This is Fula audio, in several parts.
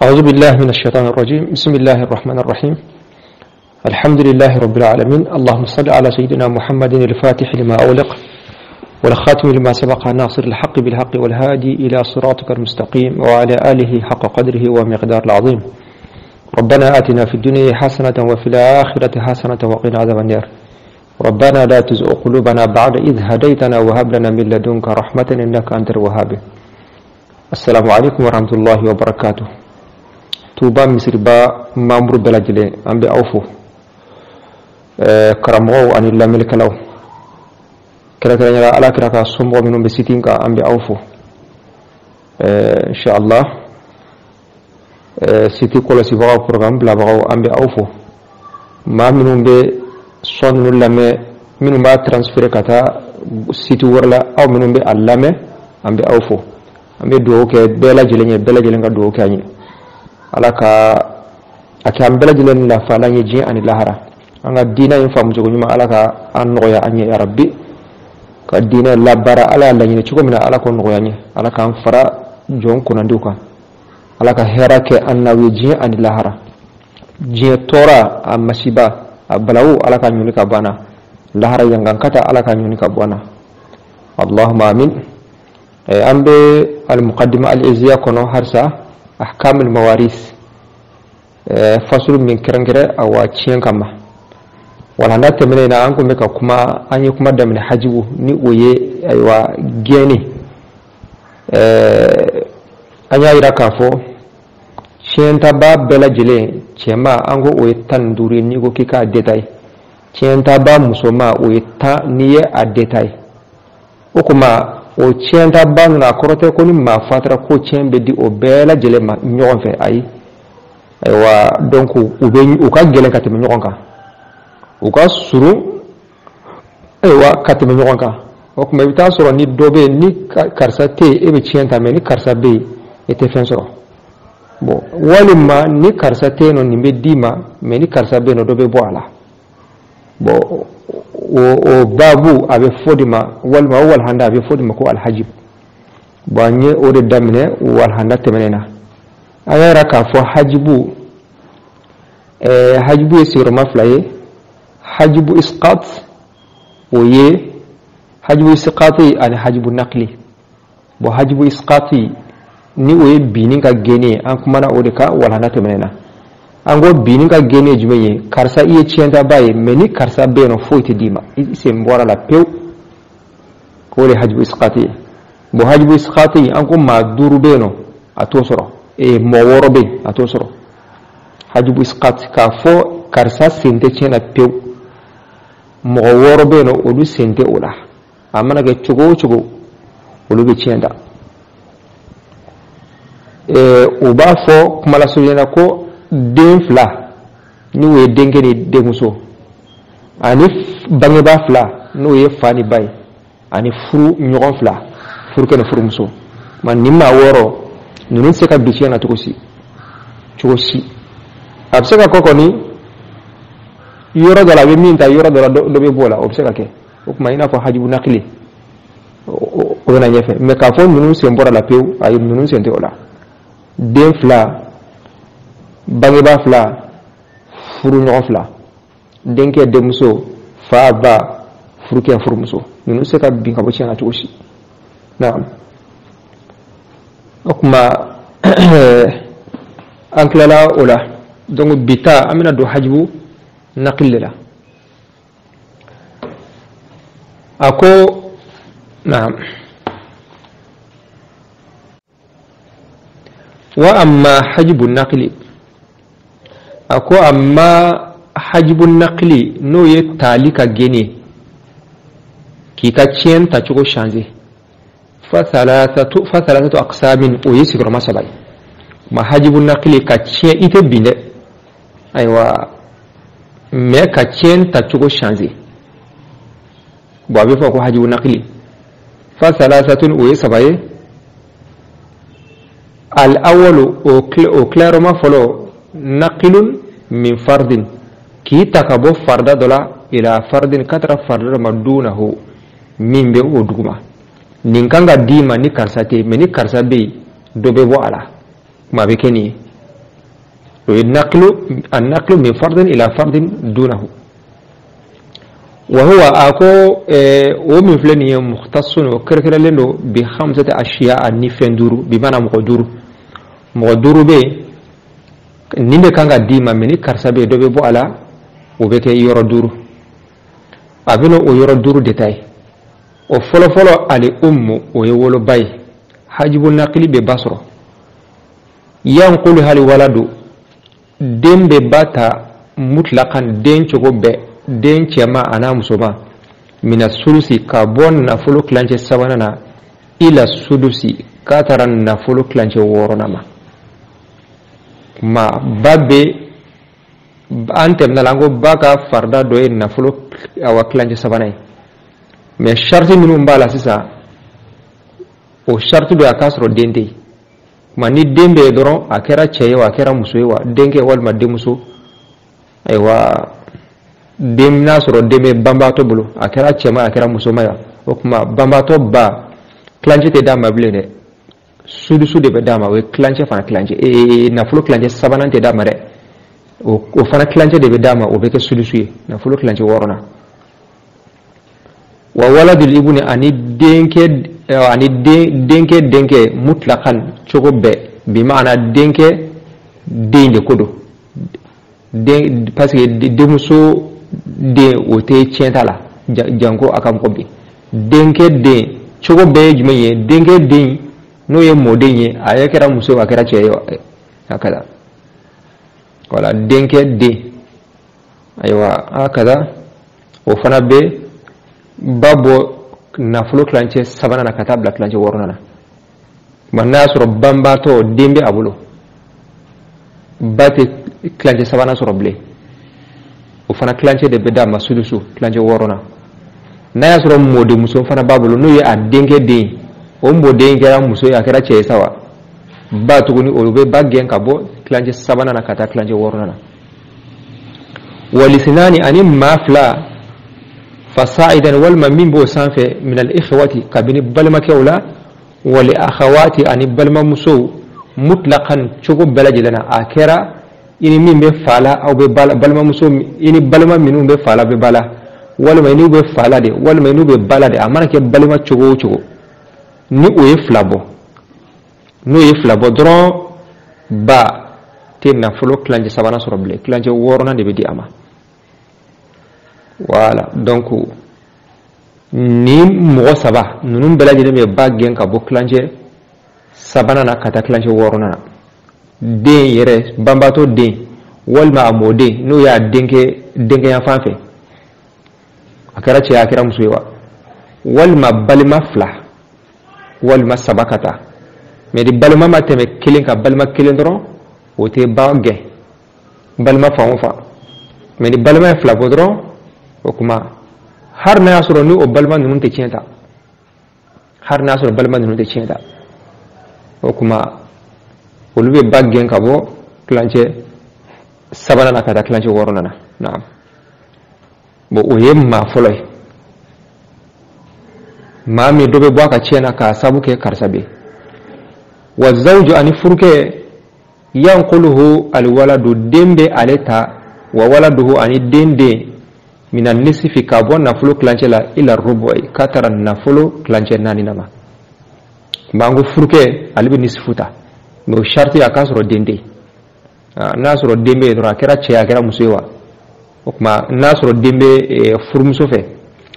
أعوذ بالله من الشيطان الرجيم. بسم الله الرحمن الرحيم. الحمد لله رب العالمين. اللهم صل على سيدنا محمد الفاتح لما أغلق والخاتم لما سبق ناصر الحق بالحق والهادي إلى صراطك المستقيم وعلى آله حق قدره ومقدار العظيم. ربنا آتنا في الدنيا حسنة وفي الآخرة حسنة وقنا عذاب النار. ربنا لا تزغ قلوبنا بعد إذ هديتنا وهب لنا من لدنك رحمة إنك أنت الوهاب. السلام عليكم ورحمة الله وبركاته. توبا مصر با مامور بلاجلي أم بأوفو كرمو أن الله ملك له كلا كلا نرى على كلا صمو منهم بسيتين كا أم بأوفو إن شاء الله سيتي كل سيبغاو برنامج بلا بغاو أم بأوفو ما منهم بصون نلمة منهم با ترانسفير كتا سيتي ورلا أو منهم باللمة أم بأوفو أم بدوك بلاجلين كدوك يعني alaka akam belajilen la falanye ji ani lahara anga dina yin famu jogo nyuma alaka an noya anye ya rabbi ka dina la bara ala la nyine chuko mina alaka noya anye alaka an fara jon kuna nduka alaka herake annawi ji ani lahara ji tora amasiba ablawu alaka nyuni ka bana lahara yang kata alaka nyuni ka bana Allahumma amin. Ambe al muqaddima al izya kono harsa أحكام المواريث فصل من كرنجرة أو أشياء كما ولا نتمنى أنكم بك كما أن يكون مدة من حجبه نوي أيوا جيني أني أيركافو شين تبا بلا جلين شما أنكو ويتان دوري نيكو كيكا ديتاي شين تبا مسوما ويتان نيه أديتاي وكما o tienta ban na korote ko ni ma fatra ko tiembe di o bela jele ma nyon fe ay wa donc u be u ka gele katime nyon ka u ka suru wa katime nyon ka o ko mebita soro ni dobe ni karsa te e be tienta me ni karsa be e te fen soro bon walima ni karsa te no ni be dima me ni karsa be no dobe bo ala bon o babu abe fodima walma wal handa abe fodima ko alhajib banye o de damne wal handa temenena ayara ka fo hajibu hajibu yesir maflaye hajibu isqat oye hajibu isqati ani hajibu naqli bo hajibu isqati ni oye bininga gene an kuma na o de ka wal handa temenena ango bininga gene jumeye karsa iye chienda baye meni karsa beno foiti dima ise mbora la pew ko le hajbu isqati bo hajbu isqati ango ma duru beno atosoro e mo woro be atosoro hajbu isqati ka fo karsa sente chena pew mo woro beno odu sente ola amana ge chugo olu be chienda uba fo kuma la suyena ko den fla ni we dengeni demuso ani bange ba fla no ye fani bay ani furu nyogon fla furu ken furu muso man nimma woro nunu se ka bichi na tukosi chosi abseka koko ni yoro dala be minta yoro dala do be bola obseka ke o kuma ina fa hajibu naqli o na nyefe me ka fo nunu se mbora la pew ay nunu se ndola den fla bange ba fla furu nyogon fla denke demuso fa ba furu ke furu muso nunu se ka bin ka bochi na tuoshi naam okuma anklala ola donc bita amina do hajbu naqilla ako naam wa amma hajbu naqli ako amma hajibun naqli no ye talika gene ki ka cien ta chugo changer fa thalathatu aqsamin o yesi ko masabai ma hajibun naqli ka cien ite binde aywa me ka cien ta chugo changer bo abe fa ko hajibun naqli fa thalathatun o yesabai al awwalu o clairement follow naqilun min fardin ki takabo farda dola ila fardin katra farda madunahu min be oduguma ninkanga dima ni karsate meni karsabe dobe bo ala ma be keni النقل من فرد إلى فرد دونه وهو أكو ومن فلان مختص وكركر له ب5 أشياء نفندور بمعنى مقدور به نيمbe kanga dima meni karsabe dobe bo ala o beke yoro duru abino o yoro duru detay o folo ali ummu o yewolo bay hajibu naqli be basro yanqulu hal waladu dembe bata mutlaqan den chogo be den chema ana musoma mina sulusi kabon na folo klanje sabanana ila sulusi kataran na folo klanje woronama ma babbe antem na lango baka farda doye na folo awa klanje sabanay mais sharti minu mbala sisa o sharti do akasro dende mani dembe doron akera cheyewa akera musoyewa denke walma demuso aywa dem nasro deme bambato bulu akera chema akera musomaya okuma bambato ba klanje te dama blene sudu be dama we klanje fana klanje na fulo klanje sabanante dama re o fana klanje de be dama o beke sudu na fulo klanje worona wa waladul ibni ani denke mutlaqan chogo be bi maana denke dende kodo parce que demuso de o te tientala jango akam ko bi denke de chogo be jumaye denke de no ye modenye ayakera muso akera cheyo akada wala denke de aywa akada o fana be babo na fulo klance sabana na katabla klance worona manna soro bamba to dembe abulo bate klance sabana soro ble o fana klance de beda masulusu klance worona na ya soro mode muso fana babulo no ye a denke de o mode ngera muso ya kera che sawa ba tuguni o be baggen kabo klance sabana na kata klance worona walisinani ani mafla فصاعدا والما من بو سانفه من الاخوات كبني بلما كولا ولاخوات ان بلما مسو مطلقا شغو بلجلنا اخرا اني من بفالا او بلما مسو اني بلما منو بفالا ببالا والما اني بفالا دي والما اني ببالا دي امانه كي بلما شغو ni o ye flabo no ye flabo dron ba tenna folo klanje sabana soroble klanje worona de be di ama voilà donc ni mo saba nunum belaje me baggen ka bo klanje sabana na kata klanje worona de yere bambato de walma amode no ya denke ya fanfe akara ce akira musuwa walma balma fla walma sabakata me di balma mateme kilin ka balma kilin dron o te bagge balma fa me di balma fla bodron okuma har na yasoro ni o balma nunun te cienta har na yasoro balma nunun te cienta okuma olube baggen kabo klanje sabana na kata klanje worona na naam bo o yemma foloy mami dobe bwaka ciena ka sabuke karsabe wa zawju ani furke yanquluhu alwaladu dembe aleta wa waladuhu ani dende mina nisifi kabon na fulu klanje la ila rubu'i katara na fulu klanje nani nama mangu furke alibi nisifuta no sharti akasro dende nasro dembe dro akera che akera musewa okuma nasro dembe furmuso fe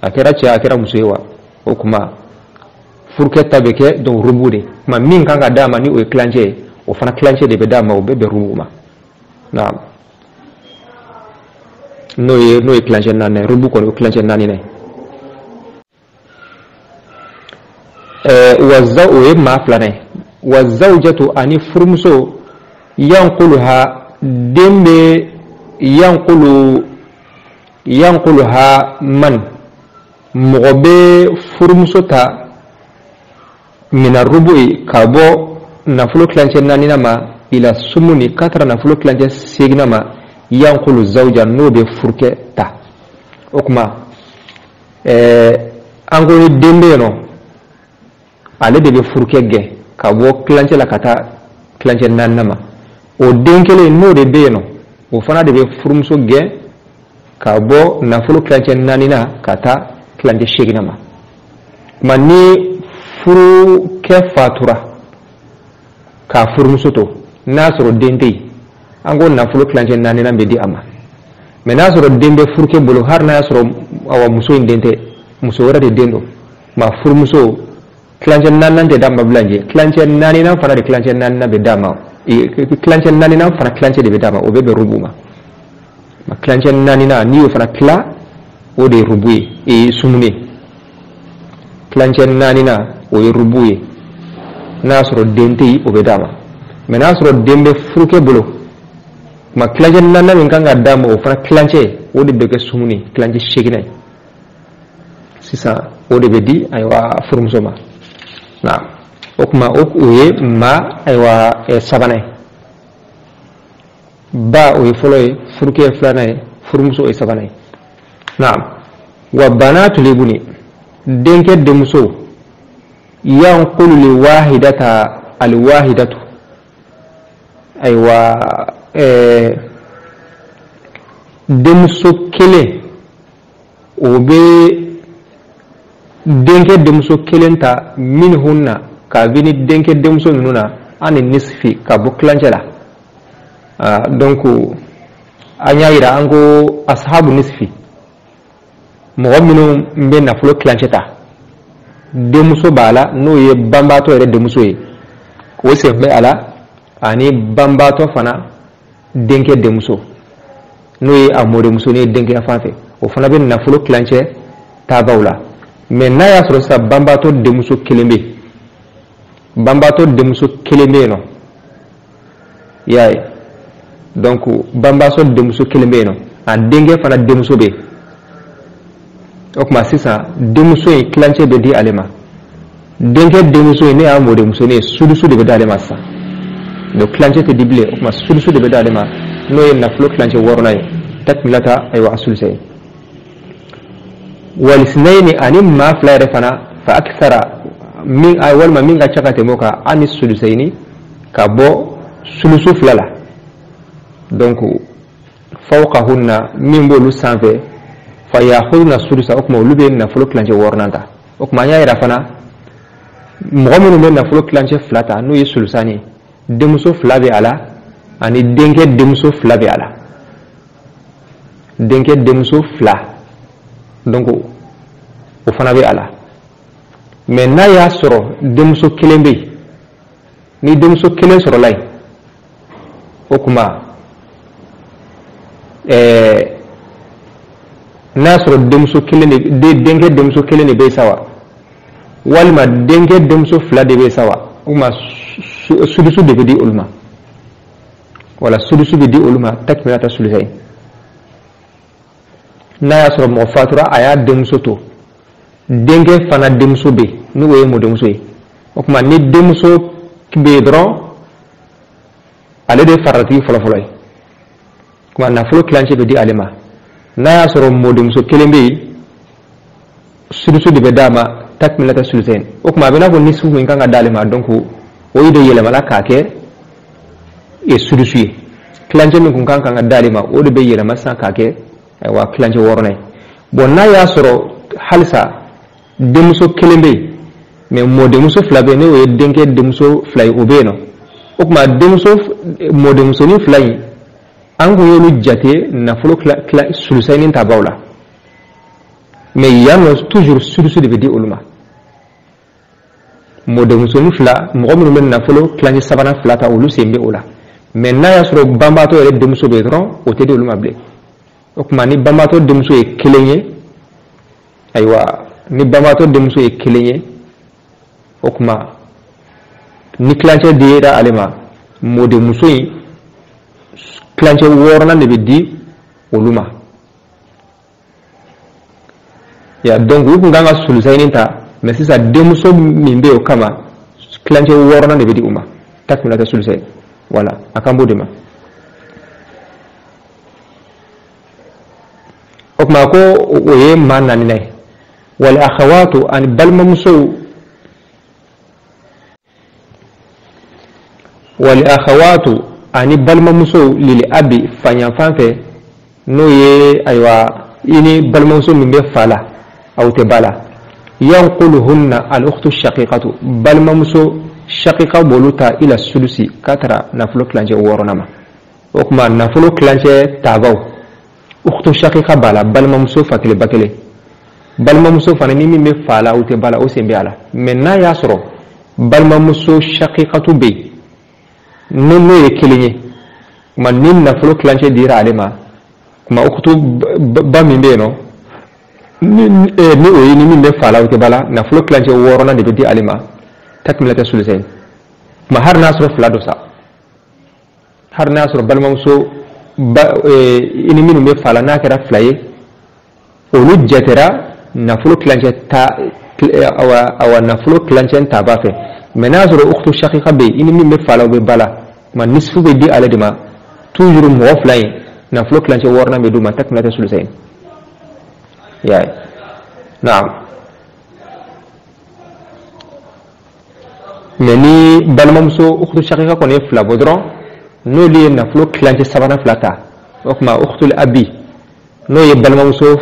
akera che akera musewa okuma furke tabeke do rubude ma min kanga dama ni o klanje o fana klanje de be dama o be rubuma naam no ye klanje nane rubu ko klanje nani ne wa zawu ma flane wa zawjatu ani furmuso yanquluha dembe yanquluha man mugobe furmuso ta mina rubu'i kabo nafulu klanje nani nama ila sumuni katara nafulu klanje signama yanqulu zawja no be furke ta okuma angoni dembe no ale de be furke ge kabo klanje la kata klanje nanama o denkele no de beno o fana de be furumso ge ka bo nafolo klancɛ naani na ka taa klancɛ segina ma kuma ni furu kɛ fatura ka furumuso to n'a sɔrɔ den tɛ yen an ko nafolo klancɛ naani na bɛ di a ma mais n'a sɔrɔ den bɛ furukɛ bolo har n'a y'a sɔrɔ awa muso in den tɛ muso wɛrɛ de den don ma furumuso klancɛ naani tɛ d'a ma bilen klancɛ naani na fana de klancɛ naani na bɛ d'a ma klancɛ naani na fana klancɛ de bɛ d'a ma o bɛ bɛn rubu ma ma klancɛ naani na n'i y'o fana tila o de ye rubu ye sumuni klancɛ naani na o ye rubu ye n'a sɔrɔ den tɛ yen o bɛ d'a ma mais n'a sɔrɔ den bɛ furukɛ bolo ma klancɛ naani min kan ka d'a ma o fana klancɛ o de bɛ kɛ sumuni klancɛ segina ye sisan o de bɛ di ayiwa furumuso ma na o kuma o ye ma ayiwa sabanan ye ba o ye fɔlɔ ye furukɛ ye filanan ye furumuso ye sabanan ye na wa banatul ibni denkɛ denmuso yanqulu li wahidata al wahidatu ayiwa denmuso kelen o bɛ denkɛ denmuso kelen ta minhunna kabini denkɛ denmuso ninnu na ani nisfi ka bɔ kilancɛ la donc an y'a yira an ko ashabu nisfi mɔgɔ minnu bɛ nafolo kilancɛ ta denmuso b'a la n'o ye banbaatɔ yɛrɛ denmuso ye o sen bɛ a la ani banbaatɔ fana denkɛ denmuso n'o ye a mɔdenmuso ni denkɛ fan fɛ o fana bɛ nafolo kilancɛ taabaw la mais n'a y'a sɔrɔ sisan banbaatɔ denmuso kelen bɛ banbaatɔ denmuso kelen bɛ yen nɔ i y'a ye donc banbaatɔ denmuso kelen bɛ yen nɔ a denkɛ fana denmuso bɛ yen o tuma sisan denmuso in kilancɛ bɛ di ale ma denkɛ denmuso in ne y'a mɔdenmuso ye sudusu de bɛ d'ale ma sisan donc kilancɛ tɛ di bilen o tuma sudusu de bɛ d'ale ma n'o ye nafolo kilancɛ wɔɔrɔnan ye takmilata ayiwa a sulusɛ ye walisnayni ani maa fila yɛrɛ fana fa akthara min walima min ka ca ka tɛmɛ o kan ani sulusayni ka bɔ sulusu fila la donc fawqahunna min b'olu sanfɛ fa ya'khuduna sulusa o kuma olu bɛ nafolo kilancɛ wɔɔrɔnan ta o kuma an y'a yira fana mɔgɔ minnu bɛ nafolo kilancɛ fila ta n'o ye sulusani ye denmuso fila bɛ a la ani denkɛ denmuso fila bɛ a la denkɛ denmuso fila donc o fana bɛ a la mais n'a y'a sɔrɔ denmuso kelen bɛ yen ni denmuso kelen sɔrɔla yen o kuma n'a y'a sɔrɔ denmuso kelen de denkɛ denmuso kelen de bɛ yen sa wa walima denkɛ denmuso fila de bɛ yen sa wa o kuma sudusu de bɛ di olu ma wala sudusu bɛ di olu ma takmilata sulusɛ ye n'a y'a sɔrɔ mɔgɔ fatura a y'a denmuso to denkɛ fana denmuso bɛ yen n'o ye mɔdenmuso ye o kuma ni denmuso bɛ yen dɔrɔn ale de ye faratigi fɔlɔfɔlɔ ye kuma nafolo kilancɛ bɛ di ale ma n'a y'a sɔrɔ mɔdenmuso kelen bɛ yen sudusu de bɛ d'a ma takmilata sulusɛ o kuma a bɛ n'a fɔ ni sufu min kan ka d'ale ma donc o de yɛlɛmana k'a kɛ sudusu ye kilancɛ min kun kan ka d'ale ma o de bɛ yɛlɛma sisan k'a kɛ ayiwa kilancɛ wɔɔrɔnan ye bon n'a y'a sɔrɔ halisa denmuso kelen bɛ yen mais mɔdenmuso fila bɛ yen n'o ye denkɛ denmuso fila ye o bɛ yen nɔ o kuma denmuso mɔdenmusonin fila in an kun y'olu jate nafolo sulusayini tabaw la mais yan nɔ toujours sudusu de bɛ di olu ma mɔdenmusonin fila mɔgɔ minnu bɛ nafolo kilancɛ sabanan fila ta olu sen bɛ o la mais n'a y'a sɔrɔ banbaatɔ yɛrɛ denmuso bɛ yen dɔrɔn o tɛ di olu ma bilen o kuma ni banbaatɔ denmuso ye kelen ye ayiwa ni banbaatɔ denmuso ye kelen ye o kuma ni kilancɛ dira ale ma mɔdenmuso in kilancɛ wɔɔrɔnan de bɛ di olu ma ya donc u kun kan ka sulusayini ta mais sisan denmuso min bɛ yen o kama kilancɛ wɔɔrɔnan de bɛ di u ma takmilata sulusɛ voilà a kan b'o de ma o kuma ko o ye maa naaninan ye wal akhawatu ani balimamusow wal akhawatu ani balimamuso lil abi fanyan fanfɛ n'o ye ayiwa ini balimamuso min bɛ fa la aw tɛ ba la yanquluhunna al-ukhtu shaqiqatu balimamuso shaqiqa b'olu ta ila sulusi k'a tara nafolo kilancɛ 6 ma o kuma nafolo kilancɛ tabaw ukhtu shaqiqa b'a la balimamuso fa kelen ba kelen balimamuso fana ni min bɛ fa la aw tɛ ba la o sen bɛ a la mais n'a y'a sɔrɔ balimamuso shaqiqatu bɛ yen n'o ye kelen ye kuma ni nafolo kilancɛ dira ale ma kuma ukhtu ba min bɛ yen nɔ ni o ye ni min bɛ fa la o tɛ ba la nafolo kilancɛ 6 de bɛ di ale ma takmilata sulusayn kuma har n'a sɔrɔ fila do sa har n'a sɔrɔ balimamuso ini minnu bɛ fa la n'a kɛra fila ye olu jatera nafolo kilancɛ awa nafolo kilancɛ ta ba fɛ mais n'a sɔrɔ ukhtu shaqiqa bɛ ini min bɛ fa la o bɛ ba la kuma nisfu bɛ di ale de ma toujours mɔgɔ fila in nafolo kilancɛ 6 bɛ d'u ma takmilata sulusayn ya naam mais ni balimamuso ukhtu shaqiqa kɔni ye fila bɔ dɔrɔn n'olu ye nafolo kilancɛ 3 fila ta o kuma ukhtul abi n'o ye balimamuso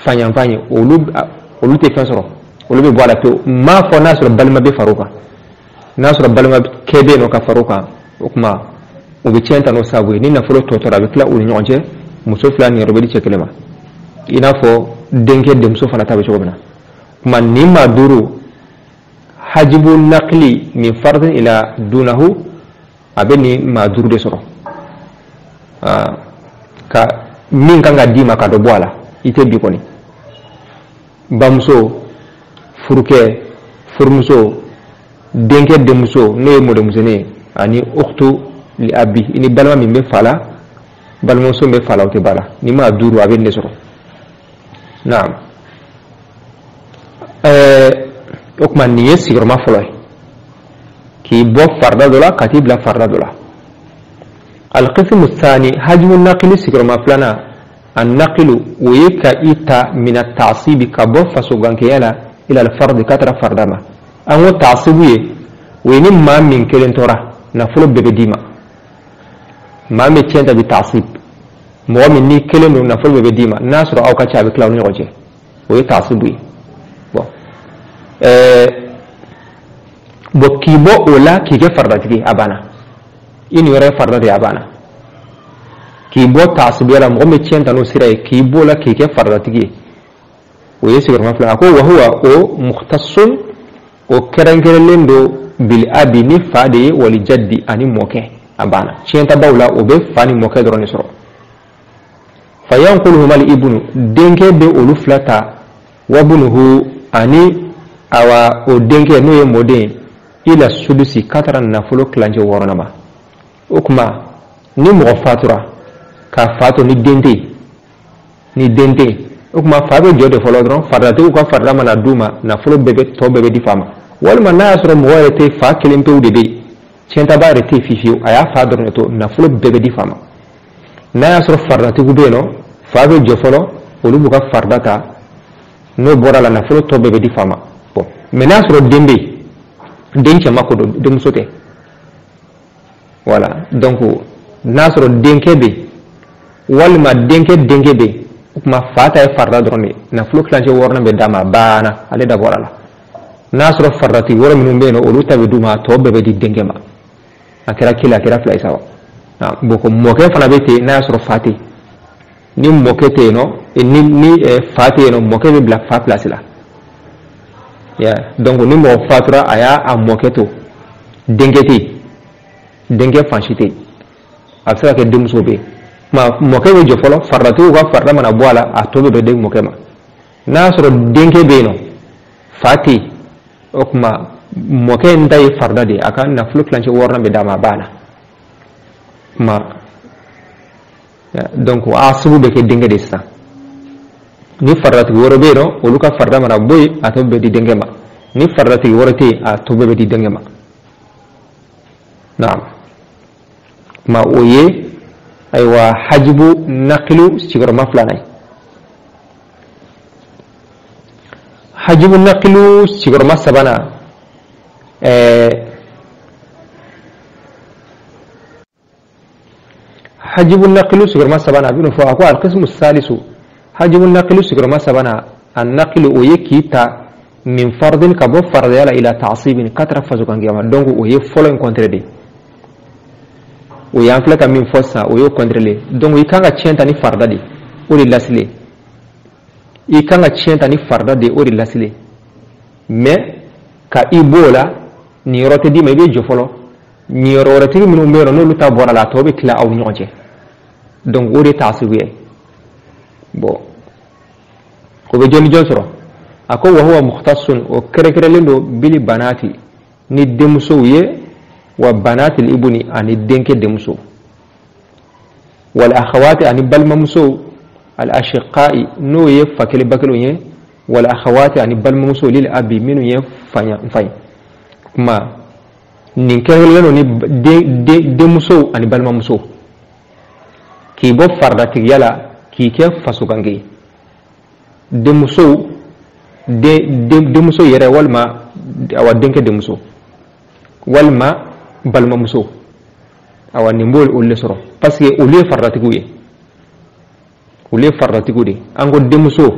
fanyanfan ye olu tɛ fɛn sɔrɔ olu bɛ bɔ a la pewu m'a fɔ n'a sɔrɔ balima bɛ far'o kan n'a sɔrɔ balima kɛ bɛ yen nɔ ka far'o kan o kuma u bɛ tiɲɛ ta n'o sababu ye ni nafolo tɔ tora a bɛ tila u ni ɲɔgɔn cɛ muso fila ni yɔrɔ bɛ di cɛ kelen ma i n'a fɔ denkɛ denmuso fana ta bɛ cogo min na kuma nin maa duuru hajibu naqli min fardin ila dunahu a bɛ nin maa duuru de sɔrɔ ka min kan ka d'i ma ka dɔ bɔ a la i tɛ bi kɔni bamuso furukɛ furumuso denkɛ denmuso n'o ye mɔdenmusonin ye ani ukhtu li abi ni balima min bɛ fa la balimamuso min bɛ fa la o tɛ ba la ni maa duuru a bɛ nin de sɔrɔ naam o kuma nin ye sigiyɔrɔma fɔlɔ ye k'i bɔ farida dɔ la ka t'i bila farida dɔ la al-qismu thani hajmu naqli sigiyɔrɔma filanan an-naqlu o ye ka i ta min at-ta'sib ka bɔ fasogankɛya la ila al-fard ka tara farida ma an ko ta'sibu ye o ye ni maa min kelen tora nafolo bɛɛ bɛ d'i ma maa min tiɲɛ ta bi ta'sib mɔgɔ min ni kelen don nafolo bɛɛ bɛ d'i ma n'a sɔrɔ aw ka ca a bɛ tila aw ni ɲɔgɔn cɛ o ye ta'sibu ye bon k'i bɔ o la k'i kɛ faridatigi a banna i ni yɔrɔ ye farida de a banna k'i bɔ ta'sibiya la mɔgɔ min tiɲɛ ta n'o sira ye k'i bɔ o la k'i kɛ faridatigi ye o ye sigiyɔrɔma fila a ko wa huwa o mukhtassun o kɛrɛnkɛrɛnlen don bil abi ni fa de ye wali jaddi ani mɔkɛ a banna tiɲɛ ta baw la o bɛ fa ni mɔkɛ dɔrɔn de sɔrɔ fa yanquluhuma al ibnu denkɛ bɛ olu fila ta wa bunuhu ani awa o denkɛ n'o ye mɔden ila sudusi k'a tara nafolo kilancɛ 6 ma o kuma ni mɔgɔ fatura ka fa to ni den tɛ yen o kuma fa bɛ jɔ de fɔlɔ dɔrɔn faridatigiw ka farida mana d'u ma nafolo tɔ bɛɛ bɛ di fa ma walima n'a y'a sɔrɔ mɔgɔ yɛrɛ tɛ fa kelen pewu de bɛ yen tiɲɛtaba yɛrɛ tɛ fiyewu a y'a fa dɔrɔn de to nafolo bɛɛ bɛ di fa ma n'a y'a sɔrɔ faridatigiw bɛ yen nɔ fa bɛ jɔ fɔlɔ olu b'u ka farida ta n'o bɔra la nafolo tɔ bɛɛ bɛ di fa ma mais n'a sɔrɔ den bɛ yen den cɛman ko don denmuso tɛ voilà donc n'a sɔrɔ denkɛ bɛ yen walima denkɛ bɛ yen o kuma fa ta ye farida dɔrɔn de nafolo kilancɛ 6 bɛ d'a ma banna ale da bɔra la n'a sɔrɔ faridatigi wɛrɛ minnu bɛ yen nɔ olu ta bɛ d'u ma tɔ bɛɛ bɛ di denkɛ ma a kɛra kelen a kɛra fila ye sa wa bon mɔkɛ fana bɛ ten n'a y'a sɔrɔ fa tɛ yen ni mɔkɛ tɛ yen nɔ ni fa tɛ yen nɔ mɔkɛ bɛ bila fa place la donc ni mɔgɔ fatura a y'a mɔkɛ to denkɛ tɛ yen denkɛ fan si tɛ yen a bɛ se ka kɛ denmuso bɛ yen mɔkɛ bɛ jɔ fɔlɔ faridatigiw ka farida mana bɔ a la a tɔ bɛɛ bɛ di mɔkɛ ma n'a y'a sɔrɔ denkɛ bɛ yen nɔ fa tɛ yen o kuma mɔkɛ in ta ye farida de ye a ka nafolo kilancɛ 6 bɛ d'a ma a banna kuma donc a sugu bɛ kɛ denkɛ de sisan ni faridatigi wɛrɛ bɛ yen nɔ olu ka farida mana bɔ yen a tɔ bɛɛ di denkɛ ma ni faridatigi wɛrɛ tɛ yen a tɔ bɛɛ bɛ di denkɛ ma naam kuma o ye ayiwa hajibu naqilu sigiyɔrɔma 2 ye hajibu naqilu sigiyɔrɔma 3 حجب النقل سجرما سبنا بينو فأقوى القسم الثالث حجب النقل سجرما سبنا النقل ويكيتا من فرض كبو فرض يلا إلى تعصيب كتر فزوكان جاما دونغو وهي فولو انكونتريدي ويانفلك من فوسا ويو كونتريلي دونغو يكانغا تشينتاني فرض دي وري لاسلي يكانغا تشينتاني فرض دي وري لاسلي مي كا إيبولا نيروتي دي ميبي جوفولو نيروتي منو ميرو نولو تابورا لا توبي كلا أو نيوجي دونغو وري تعصيبي بو كوبي جوني جونسرو ako wa huwa mukhtassun o kerekerelendo bili banati ni demuso ye wa banati al-ibni ani denke demuso wal akhawati ani balma muso al ashiqai no ye fakele bakelo ye wal akhawati ani balma muso lil abi minu ye fanya fay ma nin kerekelendo ni demuso ani balma muso ki bo farda tigala ki ke fasukange demuso de muso yere walma awa denke de muso walma balma muso awa nimbol ulle soro parce que ulle fardatigu de ango de muso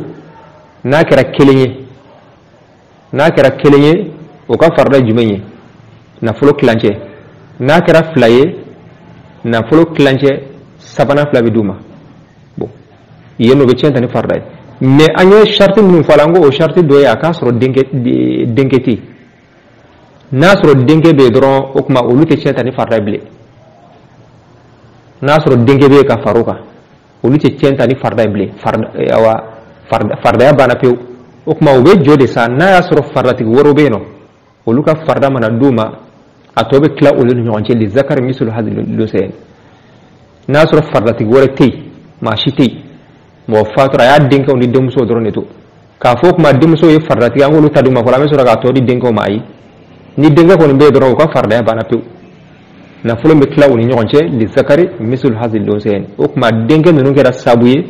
na kera kelenye o ka farda jumenye na folo clanche na kera flaye na folo clanche sabana flabi duma bon yeno be centa ni farda mais agno sharti mun falango o sharti do ya ka soro denketi na soro denke be dron o kuma o lute centa ni farda ble na soro denke be ka faruka o lute centa ni farda ble farda ya bana pew o kuma o be jode sa na ya soro farda ti woro be no o luka farda mana duma atobe kla o lu nyonche li zakar misul hadil lusen na soro farda ti woro tei ma shitei mo fatura ya denka on di demuso drone to ka fok ma demuso ye fardati angolu taduma ko la mesura ka to di denko mai ni denga ko be dron ko farda ya bana pew na fulo be klaw ni nyonche li zakari misul hazil do sen ok ma denga no ngera sabuye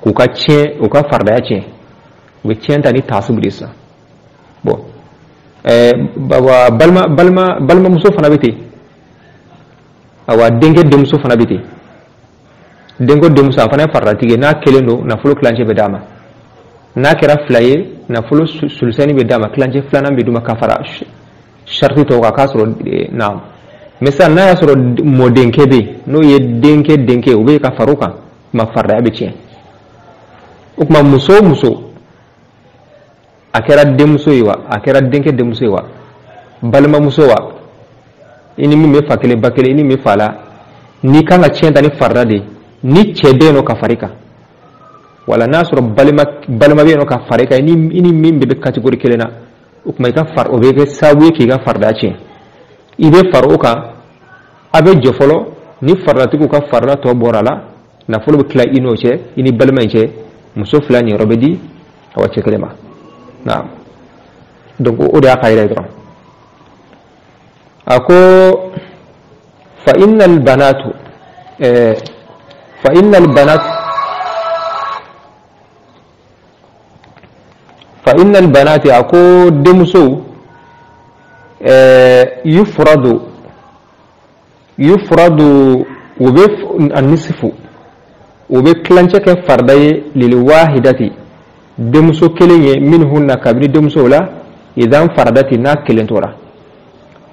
ku ka chen o ka farda ya chen be chen tani tasu budisa bo bawa balma muso fana bete awa denga demuso fana bete dengo demusa fana farratige na kelendo na fulo clanche be dama na kera flaye na fulo sulusani be dama clanche flana be duma kafara sharti to ka kasro na mesa na ya soro modenke be no ye denke ube ka faruka ma farda be cien ukma muso akera demuso yiwa akera denke demuso yiwa balma muso wa ini mi me fakele bakele ini mi fala ni kanga cien tani farda de ni chebe no kafarika wala nasro balma be no kafarika ini mimbe be category kelena ukma ita far obege sabuye ki ga farda ce ibe faruka abe jofolo ni farda tiku ka farda to borala na folo be kla ino ce ini balma ce muso flani robedi awace kelema na donc o da khayra dron ako fa innal banatu فإن البنات أكو دمسو يفرد وبف النصف وبكلانشك فرداي للواحدة دمسو كلية منهن كبير دمسو لا إذا فردت ناكلين تورا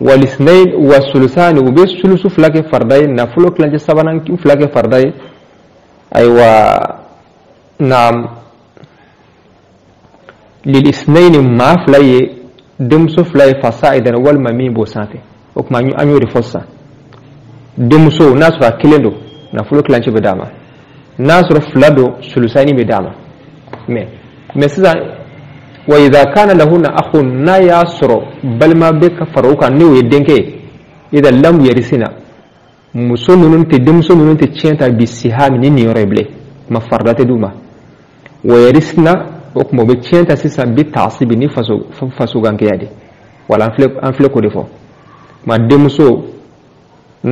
والاثنين والثلثان وبالثلث فلاك فرداي نفلو كلانش سبعان فلاك فرداي أيوة نعم للاثنين ما فلاي دمسو فلاي فصاعدا والممين بوسانتي وكما أنيو رفوسا دمسو ناسرا كيلندو نفلو كلانش بداما ناسرا فلادو ثلثاني بداما مثلا وإذا كان لهن أخ نا ياسر بل ما بك فروكا نيو يدنكي إذا لم يرسنا مسونون تدمسونون تشينتا بالسهام ني يربلي ما فردات دوما ويرسنا وكما بتشينتا سيسا بالتعصيب ني فاسو غانكيادي ولا انفلكو ديفو ما دمسو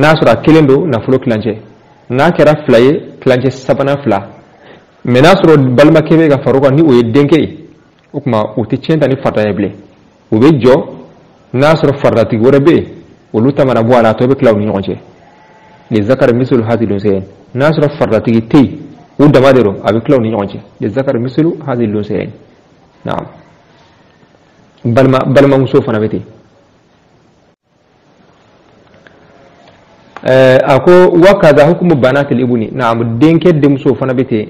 ناسرا كيلندو نفلو كلانجي نا كرا فلاي كلانجي سبانا فلا مناسرو بل ما كيبي فروكا ني يدنكي ukma uti centa ni farda yeble ube jo nasro farda ti gorebe uluta mana bwala to be klaw ni ngonje li zakar misul hadilu zain ناصر فردتي تي ودمادرو أبي كلون يونجي للذكر مثل هذه الأنثيين نعم بل ما مسوف أنا بتي أكو وكذا حكم بنات الابن نعم الدين كد مسوف أنا بتي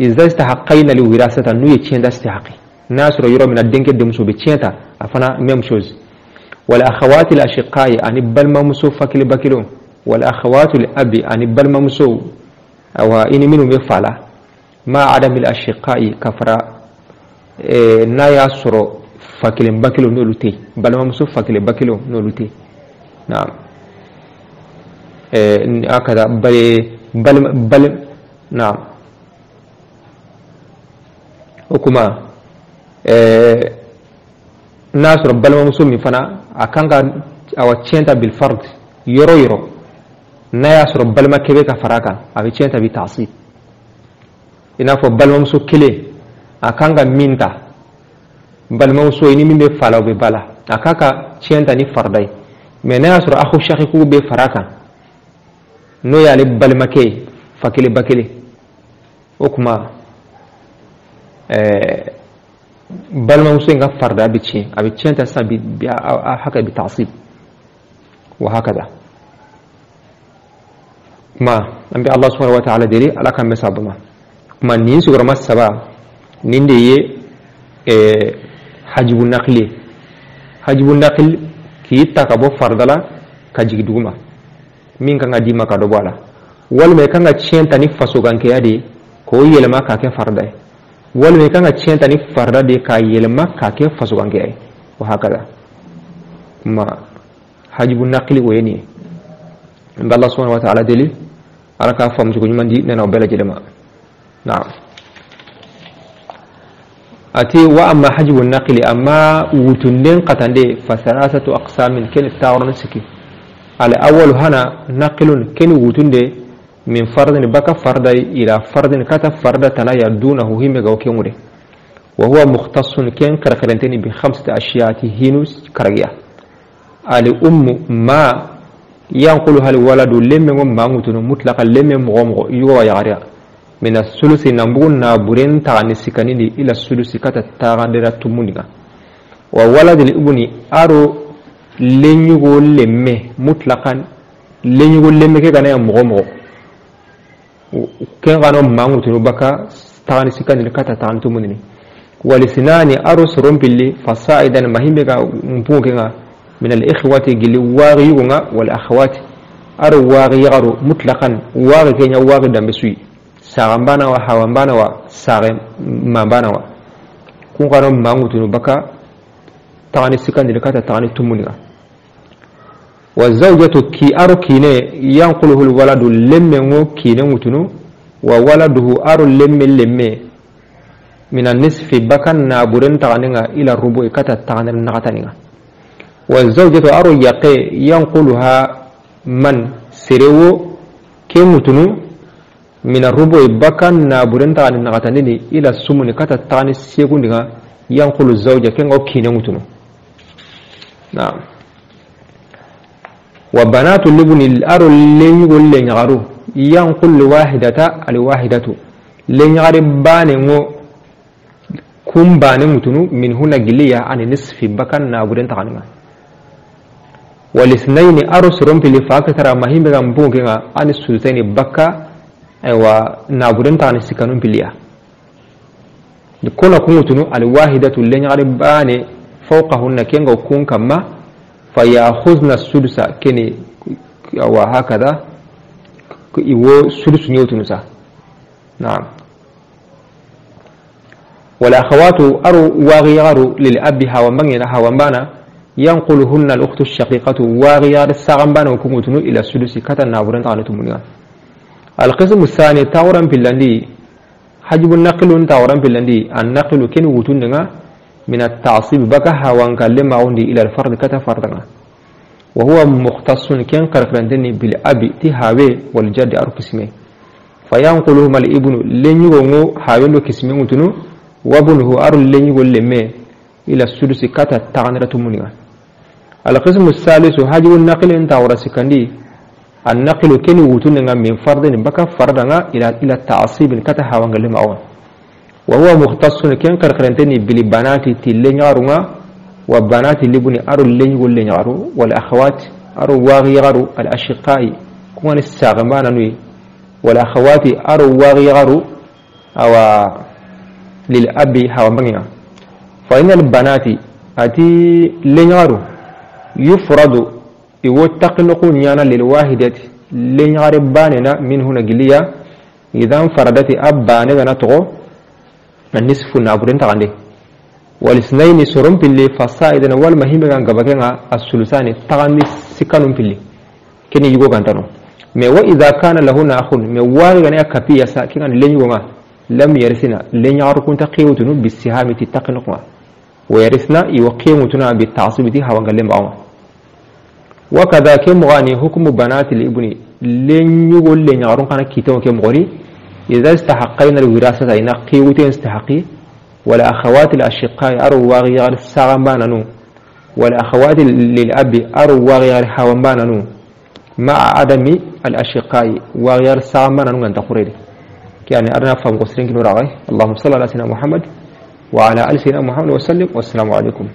إذا استحقين لوراثة نوي تشين استحقي ناصر يرى من الدين كد مسوف بتشينتا أفنا ممشوز والأخوات الأشقاء أن بل ما مسوف فكل بكلو والأخوات الأب أن بل ما مسوف أو إني منهم يفعل ما عدم الأشقاء كفرا نايا سرو فكل بكلو نولتي بل ما مسوف فكل بكلو نولتي نعم هكذا بل نعم وكما ناس ربنا ما مسوم فنا أكانغا أو تشينتا بالفرد يرو ناس ربنا ما كبيك فراكا أو تشينتا بالتعصيب إنا فبل ما مسوم كله أكانغا مينتا بل ما مسوم إني من بفعل أو ببالا أكاكا تشينتا نفرداي من ناس رو أخو شاكيكو بفراكا نو يالي بل ما كي فكلي بكلي وكما بل ما مسوين فرد أبتشين تسا هكذا بتعصيب وهكذا ما نبي الله سبحانه وتعالى دليل على كم مسابة ما نينسو غرما السبا نيندي حجب النقل كي تكابو فردلا كجيك دوما مين كان ديما كدوبالا والما كان تشين تاني فسوغان كيادي كو يلما كاكي فرداي والما كان تشين تاني فردا دي كا يلما كاكي فسوغان كياي وهكذا ما حجب النقل ويني عند الله سبحانه وتعالى دليل على كافهم جوجي مندي نانا بلا جلما نعم أتي وأما حجب النقل أما وتندين قتندي فثلاثة أقسام كن التاورن سكي على أول هنا نقل كن وتندي من فرد بكى فرد إلى فرد كتا فرد تلا دونه هم جوكيمره وهو مختص كن كركلنتني بخمسة أشياء هينوس كرجيا على ما ينقلها الولد لم ما متن مطلقا لم مغمغ يوا يعريا من الثلث نمبون نابورين تعني سكاني إلى الثلث كتا تغادر تمونيغا وولد الابن أرو لن يقول لمه مطلقا لن يقول لمه كان مغمغ كان غانو ما متن بكا تعني سكاني كتا تعني تمونيني ولسنان أرو سرم باللي فصائدا مهمة مبوكنا من الإخوة جل واغيونا والأخوات أرو واغيغرو مطلقا واغي كينيا واغي دمبسوي سارمبانا وحوامبانا وسارمبانا كون قانو مانغوتو بكا تعني سكان دلكاتا تعني تمونيغا والزوجة كي أرو كيني ينقله الولد لمنو كيني متنو وولده أرو لمي من النصف بكا نابورين تغنيغا إلى الربوع كتا تغني النغتانيغا والزوجة أرو يقي ينقلها من سيرو كيمتنو من الربع بكا نابورين تغني النغتانيني إلى السمن كتا تغني السيكونيغا ينقل الزوجة كينغو كينمتنو نعم وبنات اللبن الأرو اللين يقول لين يغارو ينقل واحدة الواحدة لين يغاري بانينغو كم بانينغتنو من هنا جلية عن نصف بكا نابورين تغنيغا والاثنين أرس رمبي لفاكتر مهم بغنبوغا عن السلطين بكا أيوا نابورين تغني سكانون بليا كنا كنتنو الواحدة اللين يغرباني فوقهن كينغو كون كما فيأخذن السدس كني وهكذا يو سدس نيوتنسا نعم والأخوات أرو واغيارو للأب هاومبانا هاومبانا ينقلهن الأخت الشقيقة واغيار الساغمبانا وكمتنو إلى السدس كتا نابورين تغني تمنيا القسم الثاني تاورا باللندي حجب النقل تاورا باللندي النقل كن وتنغا من التعصيب بكا هاوان كلمة عندي إلى الفرد كتا فردنا وهو مختص كن كركرندني بالأب تهاوي والجد أرو كسمي فينقلهما الابن لن يغنو هاوين كسمي متنو وابنه أرو لن يغن لمي إلى السدس كتا تغني تمنيا القسم الثالث حجب النقل تاورا سكندي النقل كن وتنغا من فرد بكا فردنا إلى التعصيب كتها وانغلم أون وهو مختص كن كركرنتني بالبنات تلين يارونغا وبنات اللبني أرو اللين واللين يارو والأخوات أرو واغي يارو الأشقاء كون الساغمان نوي والأخوات أرو واغي يارو أو للأب هاومبنيا فإن البنات أتي لين يارو يفرض يوتقنقون يانا للواحدة لين يارباننا منه نجليا إذا انفردت أباننا نتغو النصف نابرين تغندي والاثنين سرم باللي فصائدنا والمهم كان قبكنا الثلثان تغندي سكانهم باللي كني يجو كانتانو ما وإذا كان له أخ ما وارغنا كبيا ساكن لين يوما لم يرثنا لين يعرفون تقيوتنا بالسهام تتقنقوا ويرثنا يقيمتنا بالتعصيب دي هوا قال لهم وكذا كم غاني حكم بنات الابن لين يقول لين يعرفون كان كيتو كم غوري إذا استحقين الوراثة إن قيوتين استحقي ولا أخوات الأشقاء أروا واغيار الساغمانانو ولا أخوات للأب أروا واغيار حوامانانو مع عدم الأشقاء واغيار الساغمانانو أن تقرير يعني أرنا فهم قصرين كنو راغي اللهم صل على سيدنا محمد وعلى آل سيدنا محمد وسلم والسلام عليكم